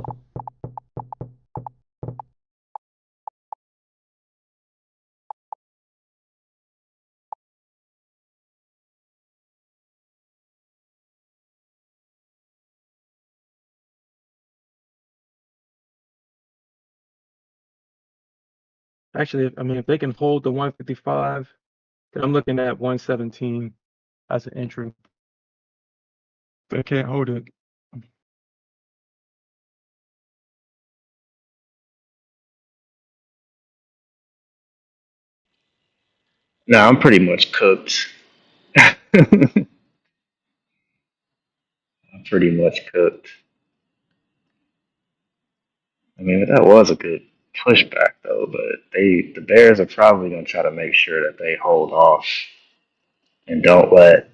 Actually, I mean, if they can hold the 155, then I'm looking at 117 as an entry. If they can't hold it. No, I'm pretty much cooked. I'm pretty much cooked. I mean, that was a good pushback though, but the Bears are probably gonna try to make sure that they hold off and don't let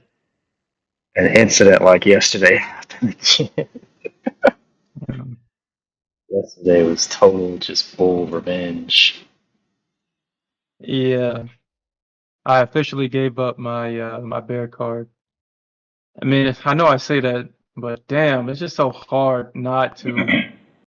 an incident like yesterday happen again. Yesterday was total just full revenge. Yeah, I officially gave up my bear card. I mean, I know I say that, but damn, it's just so hard not to